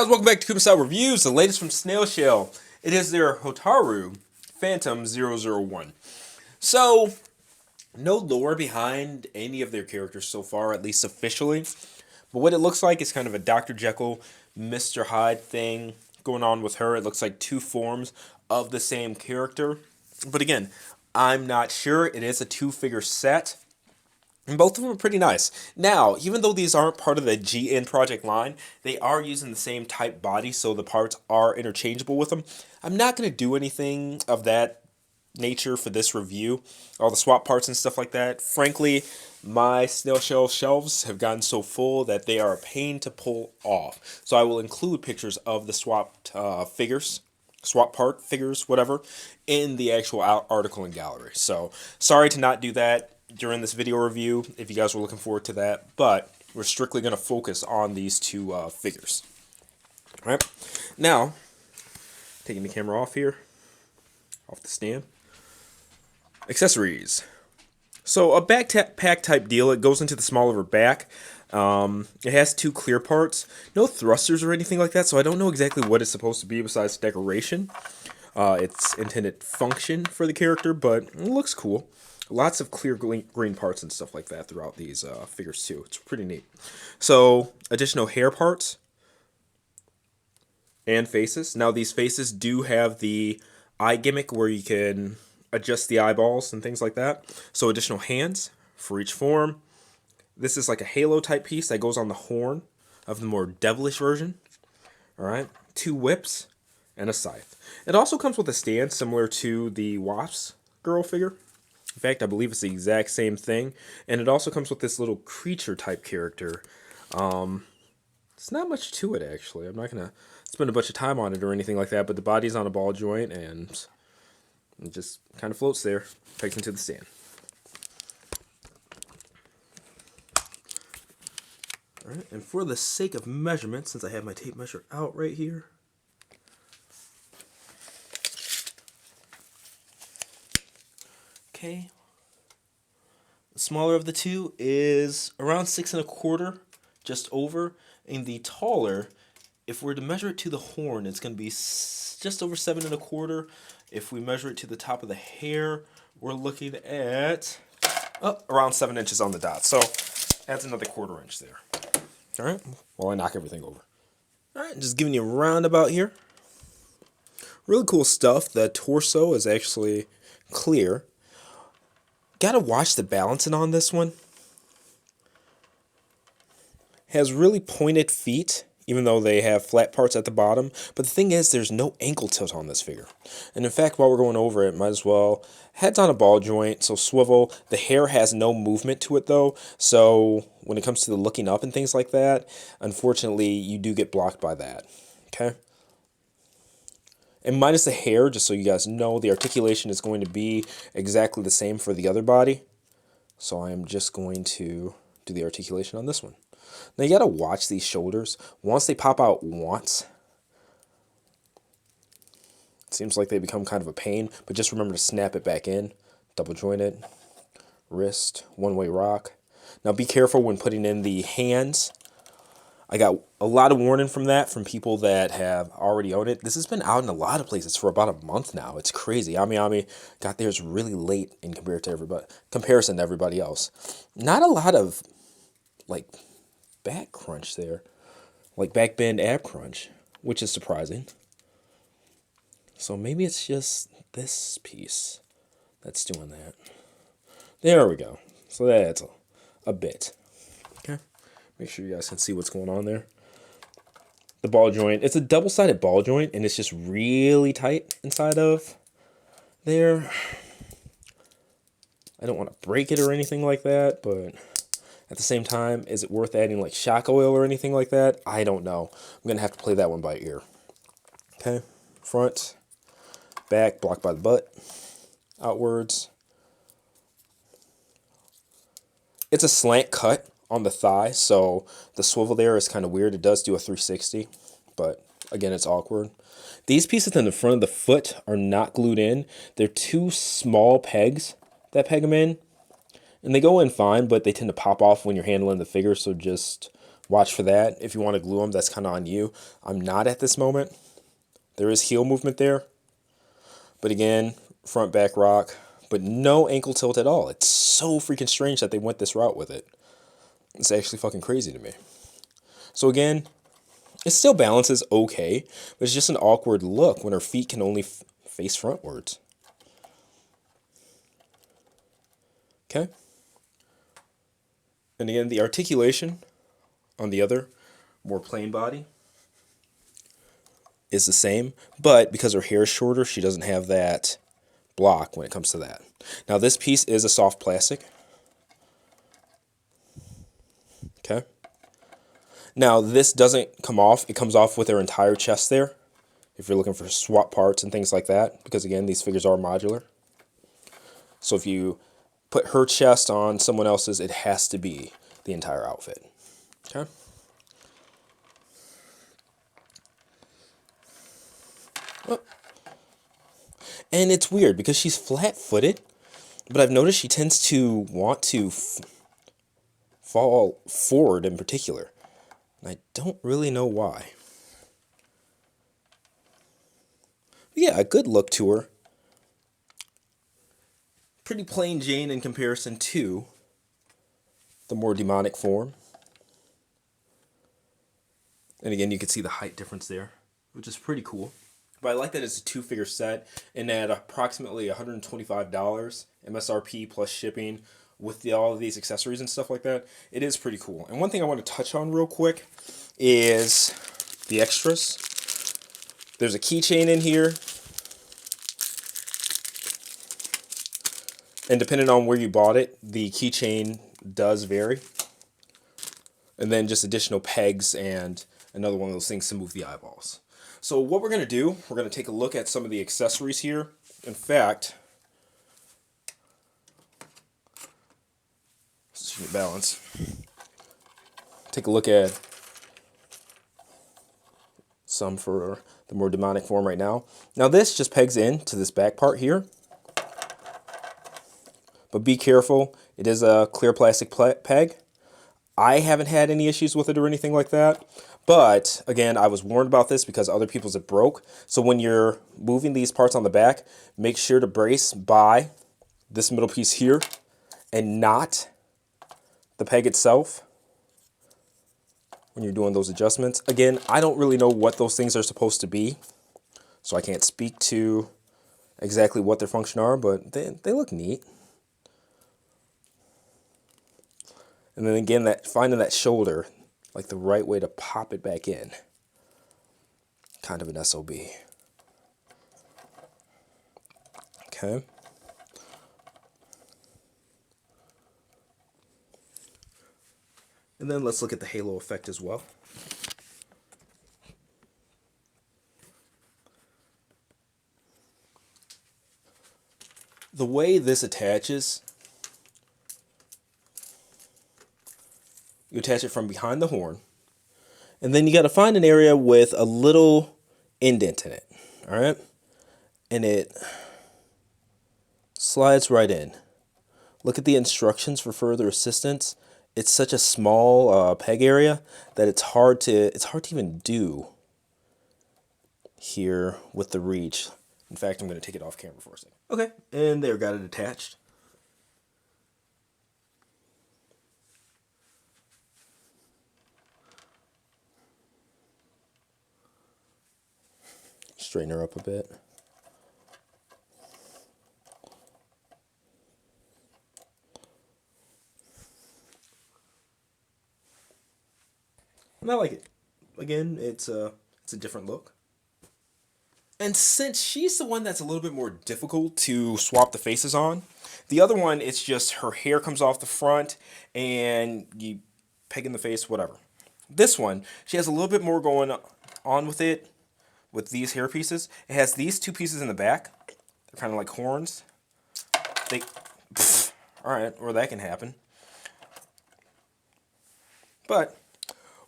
guys, welcome back to Kuma Reviews, the latest from Snail. It is their Hotaru Phantom 001. So, no lore behind any of their characters so far, at least officially. But what it looks like is kind of a Dr. Jekyll, Mr. Hyde thing going on with her. It looks like two forms of the same character. But again, I'm not sure. It is a two-figure set. And both of them are pretty nice. Now, even though these aren't part of the GN project line, they are using the same type body, so the parts are interchangeable with them. I'm not going to do anything of that nature for this review, all the swap parts and stuff like that. Frankly, my Snail Shell shelves have gotten so full that they are a pain to pull off. So I will include pictures of the swapped figures, swap part figures, whatever, in the actual article and gallery. So sorry to not do that during this video review if you guys were looking forward to that, but we're strictly going to focus on these two figures. All right, now taking the camera off here, off the stand. Accessories. So a backpack type deal. It goes into the small of her back. It has two clear parts, no thrusters or anything like that, so I don't know exactly what it's supposed to be besides decoration. Its intended function for the character, but it looks cool. Lots of clear green parts and stuff like that throughout these figures too. It's pretty neat. So additional hair parts and faces. Now these faces do have the eye gimmick where you can adjust the eyeballs and things like that. So additional hands for each form. This is like a halo type piece that goes on the horn of the more devilish version. All right, two whips and a scythe. It also comes with a stand similar to the Wasp Girl figure. In fact, I believe it's the exact same thing. And it also comes with this little creature type character. It's not much to it, actually. I'm not going to spend a bunch of time on it or anything like that, but the body's on a ball joint and it just kind of floats there, pegs into the stand. All right, and for the sake of measurement, since I have my tape measure out right here, okay, the smaller of the two is around 6 1/4, just over, and the taller, if we're to measure it to the horn, it's going to be just over 7 1/4. If we measure it to the top of the hair, we're looking at around 7 inches on the dot. So adds another 1/4 inch there. All right, while I knock everything over. All right, just giving you a roundabout here. Really cool stuff. The torso is actually clear. Gotta watch the balancing on this one. Has really pointed feet, even though they have flat parts at the bottom. But the thing is, there's no ankle tilt on this figure. And in fact, while we're going over it, might as well. Head's on a ball joint, so swivel. The hair has no movement to it, though. So when it comes to the looking up and things like that, unfortunately, you do get blocked by that. Okay? And minus the hair, just so you guys know, the articulation is going to be exactly the same for the other body. So I am just going to do the articulation on this one. Now you got to watch these shoulders. Once they pop out once, it seems like they become kind of a pain, but just remember to snap it back in. Double jointed. Wrist, one-way rock. Now be careful when putting in the hands. I got a lot of warning from that from people that have already owned it. This has been out in a lot of places for about a month now. It's crazy. Ami got theirs really late in comparison to everybody else. Not a lot of like back crunch there, like back bend ab crunch, which is surprising. So maybe it's just this piece that's doing that. There we go. So that's a bit. Okay. Make sure you guys can see what's going on there. The ball joint. It's a double-sided ball joint, and it's just really tight inside of there. I don't want to break it or anything like that, but at the same time, is it worth adding like shock oil or anything like that? I don't know. I'm going to have to play that one by ear. Okay. Front, back, blocked by the butt, outwards. It's a slant cut on the thigh, so the swivel there is kind of weird. It does do a 360, but again, it's awkward. These pieces in the front of the foot are not glued in. They're two small pegs that peg them in, and they go in fine, but they tend to pop off when you're handling the figure, so just watch for that. If you want to glue them, that's kind of on you. I'm not at this moment. There is heel movement there. But again, front back rock, but no ankle tilt at all. It's so freaking strange that they went this route with it. It's actually fucking crazy to me. So again, it still balances okay, but it's just an awkward look when her feet can only face frontwards. Okay. And again, the articulation on the other, more plain body, is the same, but because her hair is shorter, she doesn't have that block when it comes to that. Now this piece is a soft plastic. Okay. Now this doesn't come off. It comes off with her entire chest there, if you're looking for swap parts and things like that, because again, these figures are modular. So if you put her chest on someone else's, it has to be the entire outfit. Okay. Oh. And it's weird because she's flat-footed, but I've noticed she tends to want to fall forward in particular. And I don't really know why. But yeah, a good look to her. Pretty plain Jane in comparison to the more demonic form. And again, you can see the height difference there, which is pretty cool. But I like that it's a 2-figure set, and at approximately $125 MSRP plus shipping with all of these accessories and stuff like that. It is pretty cool. And one thing I want to touch on real quick is the extras. There's a keychain in here. And depending on where you bought it, the keychain does vary. And then just additional pegs and another one of those things to move the eyeballs. So what we're going to do, we're going to take a look at some of the accessories here. In fact, balance. Take a look at some for the more demonic form right now. Now this just pegs in to this back part here. But be careful, it is a clear plastic peg. I haven't had any issues with it or anything like that. But, again, I was warned about this because other people's it broke. So when you're moving these parts on the back, make sure to brace by this middle piece here and not the peg itself when you're doing those adjustments. Again, I don't really know what those things are supposed to be, so I can't speak to exactly what their function are, but they look neat. And then again, finding that shoulder, like the right way to pop it back in. Kind of an SOB. Okay. And then let's look at the halo effect as well. The way this attaches, you attach it from behind the horn, and then you got to find an area with a little indent in it, all right? And it slides right in. Look at the instructions for further assistance. It's such a small peg area that it's hard to even do here with the reach. In fact, I'm going to take it off camera for a second. Okay, and there, got it attached. Straighten her up a bit. And I like it. Again, it's a different look. And since she's the one that's a little bit more difficult to swap the faces on, the other one, it's just her hair comes off the front and you peg in the face, whatever. This one, she has a little bit more going on with it, with these hair pieces. It has these two pieces in the back. They're kind of like horns. Alright, or that can happen. But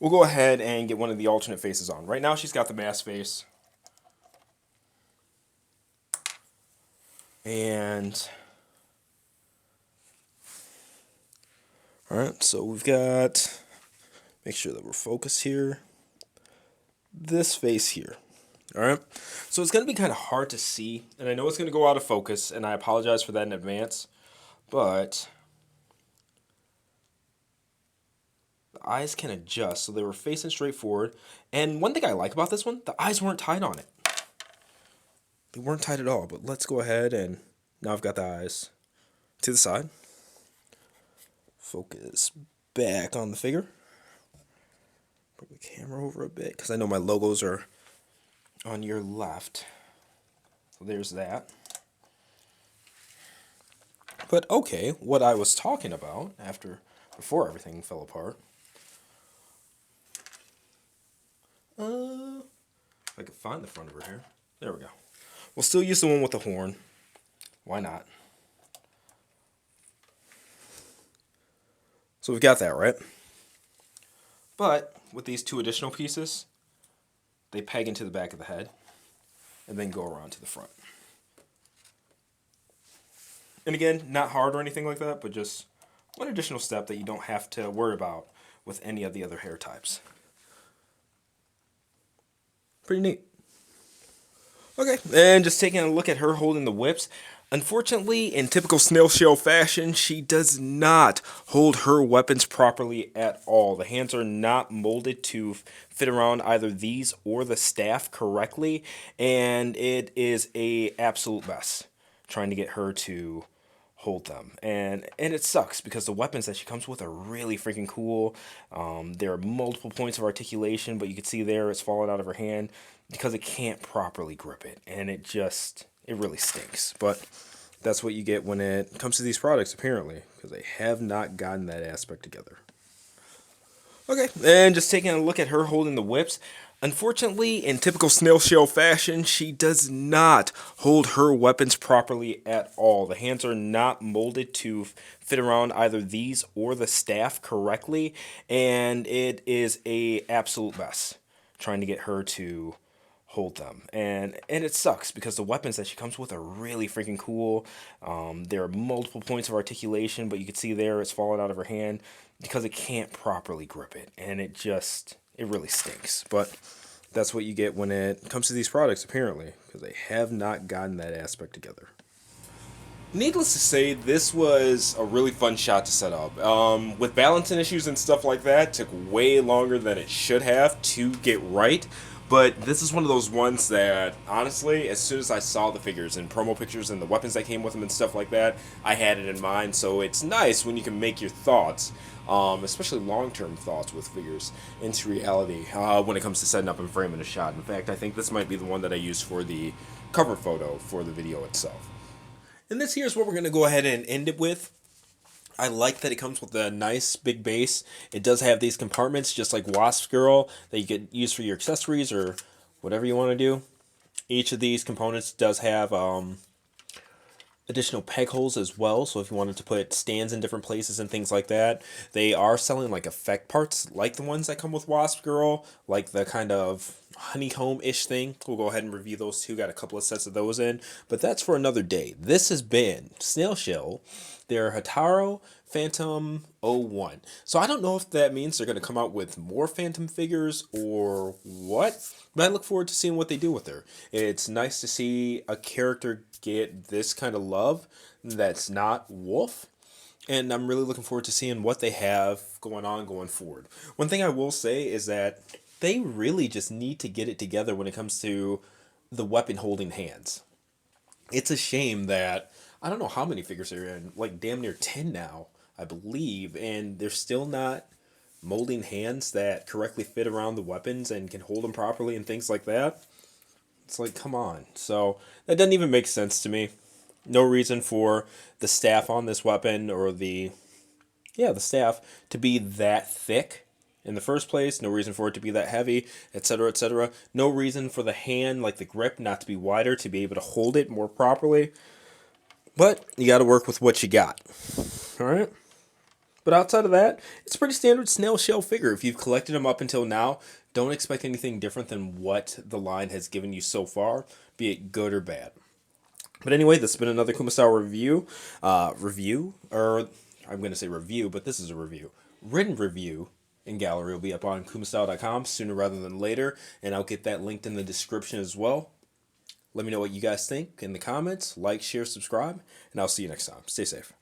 we'll go ahead and get one of the alternate faces on. Right now she's got the mask face. And alright, so we've got Make sure that we're focused here. This face here. All right. So it's going to be kind of hard to see, and I know it's going to go out of focus, and I apologize for that in advance, but the eyes can adjust. So they were facing straight forward. And one thing I like about this one, the eyes weren't tight on it. They weren't tight at all, but let's go ahead and now I've got the eyes to the side. Focus back on the figure. Bring the camera over a bit because I know my logos are on your left. So there's that. But okay, what I was talking about before everything fell apart. If I could find the front of her hair. There we go. We'll still use the one with the horn. Why not? So we've got that, right? But with these two additional pieces, they peg into the back of the head and then go around to the front. And again, not hard or anything like that, but just one additional step that you don't have to worry about with any of the other hair types. Pretty neat. Okay, and just taking a look at her holding the whips. Unfortunately, in typical snail shell fashion, she does not hold her weapons properly at all. The hands are not molded to fit around either these or the staff correctly, and it is a absolute mess trying to get her to hold them. And it sucks because the weapons that she comes with are really freaking cool. There are multiple points of articulation, but you can see there it's falling out of her hand because it can't properly grip it, and it really stinks. But that's what you get when it comes to these products, apparently, because they have not gotten that aspect together. Okay, and just taking a look at her holding the whips. Unfortunately, in typical snail shell fashion, she does not hold her weapons properly at all. The hands are not molded to fit around either these or the staff correctly, and it is a absolute mess trying to get her to hold them. And it sucks because the weapons that she comes with are really freaking cool. There are multiple points of articulation, but you can see there it's falling out of her hand because it can't properly grip it, and it really stinks. But that's what you get when it comes to these products, apparently, because they have not gotten that aspect together. Needless to say, this was a really fun shot to set up. With balancing issues and stuff like that, it took way longer than it should have to get right. But this is one of those ones that, honestly, as soon as I saw the figures and promo pictures and the weapons that came with them and stuff like that, I had it in mind. So it's nice when you can make your thoughts, especially long-term thoughts with figures, into reality when it comes to setting up and framing a shot. In fact, I think this might be the one that I used for the cover photo for the video itself. And this here is what we're going to go ahead and end it with. I like that it comes with a nice big base. It does have these compartments just like Wasp Girl that you could use for your accessories or whatever you want to do. Each of these components does have additional peg holes as well, so if you wanted to put stands in different places and things like that. They are selling like effect parts like the ones that come with Wasp Girl, like the kind of honeycomb-ish thing. We'll go ahead and review those two. Got a couple of sets of those in, but that's for another day. This has been Snail Shell, their Hotaru Phantom 01. So I don't know if that means they're going to come out with more Phantom figures or what, but I look forward to seeing what they do with her. It's nice to see a character get this kind of love that's not Wolf, and I'm really looking forward to seeing what they have going forward. One thing I will say is that they really just need to get it together when it comes to the weapon holding hands. It's a shame that I don't know how many figures are in, like damn near 10 now, I believe, and they're still not molding hands that correctly fit around the weapons and can hold them properly and things like that. It's like, come on. So that doesn't even make sense to me. No reason for the staff on this weapon or the staff to be that thick in the first place. No reason for it to be that heavy, etc., etc. No reason for the hand, like the grip, not to be wider to be able to hold it more properly. But you got to work with what you got. All right? But outside of that, it's a pretty standard snail shell figure. If you've collected them up until now, don't expect anything different than what the line has given you so far, be it good or bad. But anyway, this has been another Kuma review. Or I'm going to say review, but this is a review. Written review and gallery will be up on kumastyle.com sooner rather than later, and I'll get that linked in the description as well. Let me know what you guys think in the comments. Like, share, subscribe, and I'll see you next time. Stay safe.